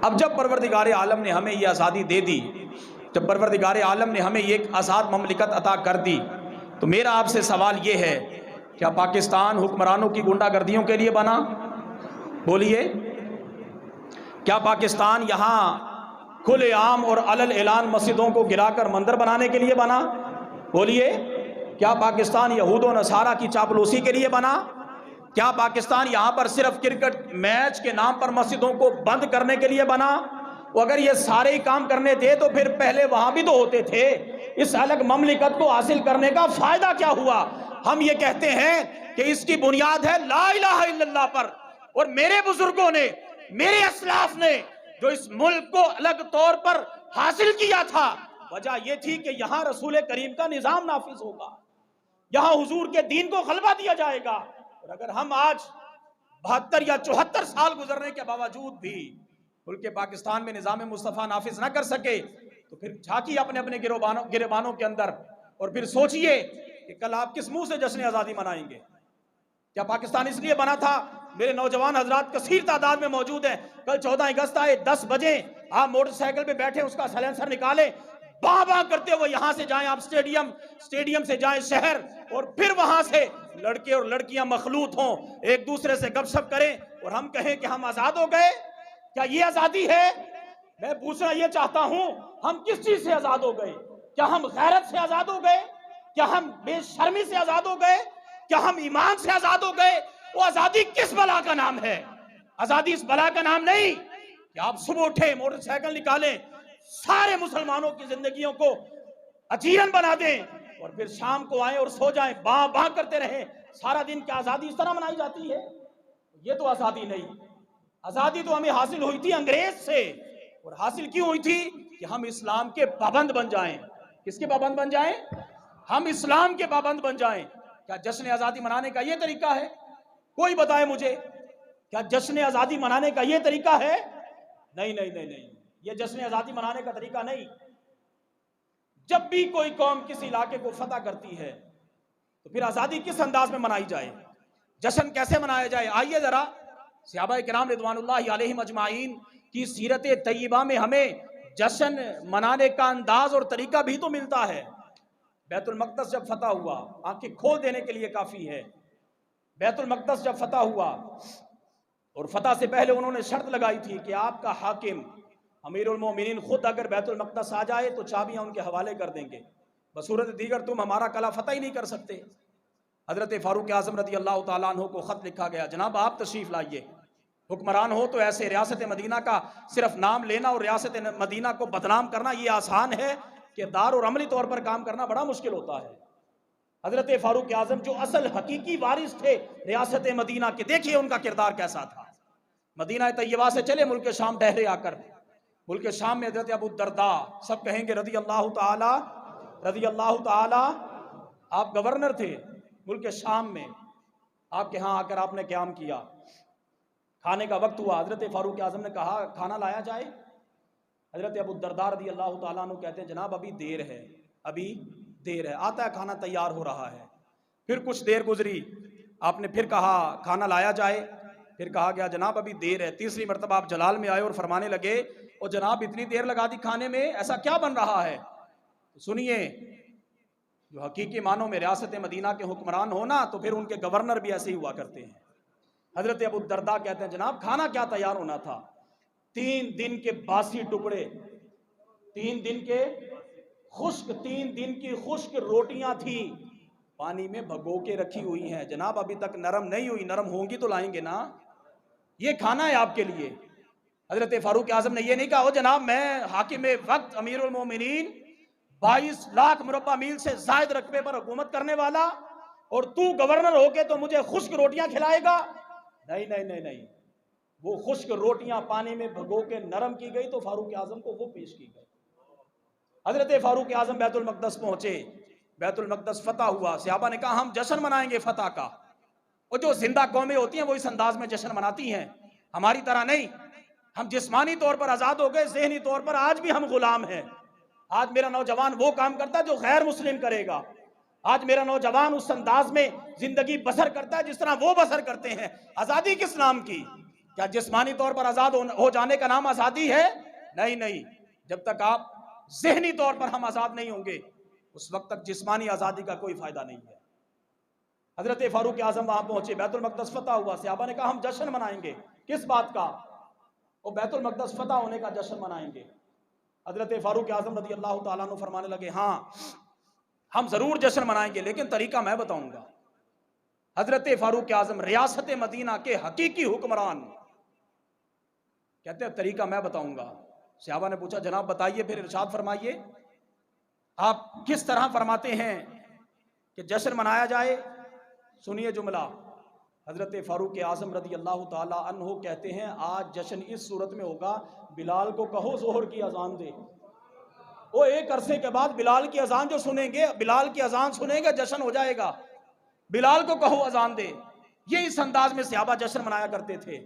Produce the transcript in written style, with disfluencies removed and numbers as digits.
اب جب پروردگار عالم نے ہمیں یہ آزادی دے دی، جب پروردگار عالم نے ہمیں یہ ایک آزاد مملکت عطا کر دی، تو میرا آپ سے سوال یہ ہے، کیا پاکستان حکمرانوں کی گنڈا گردیوں کے لیے بنا؟ بولیے، کیا پاکستان یہاں کھلے عام اور علل اعلان مسجدوں کو گرا کر مندر بنانے کے لیے بنا؟ بولیے، کیا پاکستان یہود و نصارہ کی چاپلوسی کے لیے بنا؟ کیا پاکستان یہاں پر صرف کرکٹ میچ کے نام پر مسجدوں کو بند کرنے کے لیے بنا؟ اگر یہ سارے ہی کام کرنے تھے تو پھر پہلے وہاں بھی تو ہوتے تھے۔ اس الگ مملکت کو حاصل کرنے کا فائدہ کیا ہوا؟ ہم یہ کہتے ہیں کہ اس کی بنیاد ہے لا الہ الا اللہ پر، اور میرے بزرگوں نے، میرے اسلاف نے جو اس ملک کو الگ طور پر حاصل کیا تھا، وجہ یہ تھی کہ یہاں رسول کریم کا نظام نافذ ہوگا، یہاں حضور کے دین کو غلبہ دیا جائے گا۔ اور اگر ہم آج 72 یا 74 سال گزرنے کے باوجود بھی ملک پاکستان میں نظام مصطفیٰ نافذ نہ کر سکے، تو پھر جھانکیے اپنے اپنے گریبانوں کے اندر اور پھر سوچئے کہ کل آپ کس منہ سے جشن آزادی منائیں گے؟ کیا پاکستان اس لیے بنا تھا؟ میرے نوجوان حضرات کثیر تعداد میں موجود ہیں، کل 14 اگست آئے، 10 بجے آپ موٹر سائیکل پہ بیٹھے اس کا سائلنسر نکالیں، باں باں کرتے ہوئے یہاں سے جائیں آپ سٹیڈیم سے جائیں شہر، اور پھر وہاں سے لڑکے اور لڑکیاں مخلوط ہوں، ایک دوسرے سے گپ شپ کریں اور ہم کہیں کہ ہم آزاد ہو گئے۔ کیا یہ آزادی ہے؟ میں پوچھنا یہ چاہتا ہوں، ہم کس چیز سے آزاد ہو گئے؟ کیا ہم غیرت سے آزاد ہو گئے؟ کیا ہم بے شرمی سے آزاد ہو گئے؟ کیا ہم ایمان سے آزاد ہو گئے؟ وہ آزادی کس بلا کا نام ہے؟ آزادی اس بلا کا نام نہیں کہ آپ صبح اٹھے موٹر سائیکل نکالیں، سارے مسلمانوں کی زندگیوں کو اجیرن بنا دیں اور پھر شام کو آئیں اور سو جائیں، باں باں کرتے رہیں سارا دن۔ کیا آزادی اس طرح منائی جاتی ہے؟ یہ تو آزادی نہیں۔ آزادی تو ہمیں حاصل ہوئی تھی انگریز سے، اور حاصل کیوں ہوئی تھی؟ کہ ہم اسلام کے پابند بن جائیں۔ کس کے پابند بن جائیں؟ ہم اسلام کے پابند بن جائیں۔ کیا جشن آزادی منانے کا یہ طریقہ ہے؟ کوئی بتائے مجھے، کیا جشن آزادی منانے کا یہ طریقہ ہے؟ نہیں نہیں نہیں نہیں، یہ جشن آزادی منانے کا طریقہ نہیں۔ جب بھی کوئی قوم کسی علاقے کو فتح کرتی ہے تو پھر آزادی کس انداز میں منائی جائے، جشن کیسے منایا جائے؟ آئیے ذرا صحابہ کرام رضوان اللہ علیہم اجمعین کی سیرت طیبہ میں ہمیں جشن منانے کا انداز اور طریقہ بھی تو ملتا ہے۔ بیت المقدس جب فتح ہوا، آنکھیں کھول دینے کے لیے کافی ہے، بیت المقدس جب فتح ہوا اور فتح سے پہلے انہوں نے شرط لگائی تھی کہ آپ کا حاکم امیر المومنین خود اگر بیت المقدس آ جائے تو چابیاں ان کے حوالے کر دیں گے، بصورت دیگر تم ہمارا قلعہ فتح ہی نہیں کر سکتے۔ حضرت فاروق اعظم رضی اللہ تعالیٰ عنہ کو خط لکھا گیا، جناب آپ تشریف لائیے، حکمران ہو تو ایسے ریاست مدینہ کا صرف نام لینا اور ریاست مدینہ کو بدنام کرنا یہ آسان ہے، کردار اور عملی طور پر کام کرنا بڑا مشکل ہوتا ہے۔ حضرت فاروق اعظم جو اصل حقیقی وارث تھے ریاست مدینہ کے، دیکھیے ان کا کردار کیسا تھا۔ مدینہ طیبہ سے چلے ملک شام ٹہرے آ کر، ملک شام میں حضرت ابو الدرداء، سب کہیں گے رضی اللہ تعالی، آپ گورنر تھے ملک شام میں، آپ کے ہاں آ کر آپ نے قیام کیا، کھانے کا وقت ہوا، حضرت فاروق اعظم نے کہا کھانا لایا جائے؟ حضرت ابو الدرداء رضی اللہ تعالیٰ عنہ کہتے ہیں جناب ابھی دیر ہے، آتا ہے کھانا تیار ہو رہا ہے۔ پھر کچھ دیر گزری، آپ نے پھر کہا کھانا لایا جائے؟ پھر کہا گیا جناب ابھی دیر ہے۔ تیسری مرتبہ آپ جلال میں آئے اور فرمانے لگے اور جناب اتنی دیر لگا دی کھانے میں، ایسا کیا بن رہا ہے؟ سنیے، جو حقیقی معنوں میں ریاست مدینہ کے حکمران ہونا تو پھر ان کے گورنر بھی ایسے ہی ہوا کرتے ہیں۔ حضرت ابو الدرداء کہتے ہیں جناب کھانا کیا تیار ہونا تھا؟ 3 دن کے باسی ٹکڑے، 3 دن کے خشک، 3 دن کی خشک روٹیاں تھیں، پانی میں بھگو کے رکھی ہوئی ہیں، جناب ابھی تک نرم نہیں ہوئی، نرم ہوں گی تو لائیں گے نا، یہ کھانا ہے آپ کے لیے۔ حضرت فاروق اعظم نے یہ نہیں کہا جناب میں حاکم وقت امیر المومنین 22 لاکھ مربع میل سے زائد رقبے پر حکومت کرنے والا، اور تو گورنر ہو کے تو مجھے خشک روٹیاں کھلائے گا؟ نہیں نہیں نہیں نہیں، وہ خشک روٹیاں پانی میں بھگو کے نرم کی گئی تو فاروق اعظم کو وہ پیش کی گئی۔ حضرت فاروق اعظم بیت المقدس پہنچے، بیت المقدس فتح ہوا، صحابہ نے کہا ہم جشن منائیں گے فتح کا، اور جو زندہ قومیں ہوتی ہیں وہ اس انداز میں جشن مناتی ہیں، ہماری طرح نہیں۔ ہم جسمانی طور پر آزاد ہو گئے، ذہنی طور پر آج بھی ہم غلام ہیں۔ آج میرا نوجوان وہ کام کرتا ہے جو غیر مسلم کرے گا، آج میرا نوجوان اس انداز میں زندگی بسر کرتا ہے جس طرح وہ بسر کرتے ہیں۔ آزادی کس نام کی؟ کیا جسمانی طور پر آزاد ہو جانے کا نام آزادی ہے؟ نہیں نہیں، جب تک آپ ذہنی طور پر ہم آزاد نہیں ہوں گے اس وقت تک جسمانی آزادی کا کوئی فائدہ نہیں ہے۔ حضرت فاروق اعظم وہاں پہنچے، بیت المقدس فتح ہوا، صحابہ نے کہا ہم جشن منائیں گے۔ کس بات کا؟ وہ بیت المقدس فتح ہونے کا جشن منائیں گے۔ حضرت فاروق اعظم رضی اللہ تعالیٰ عنہ فرمانے لگے ہاں ہم ضرور جشن منائیں گے، لیکن طریقہ میں بتاؤں گا۔ حضرت فاروق اعظم ریاست مدینہ کے حقیقی حکمران کہتے ہیں طریقہ میں بتاؤں گا۔ صحابہ نے پوچھا جناب بتائیے، پھر ارشاد فرمائیے آپ کس طرح فرماتے ہیں کہ جشن منایا جائے؟ سنیے جملہ، حضرت فاروق اعظم رضی اللہ تعالی عنہ کہتے ہیں آج جشن اس صورت میں ہوگا، بلال کو کہو ظہر کی اذان دے۔ وہ ایک عرصے کے بعد بلال کی اذان جو سنیں گے، بلال کی اذان سنیں گے جشن ہو جائے گا، بلال کو کہو اذان دے۔ یہ اس انداز میں صحابہ جشن منایا کرتے تھے۔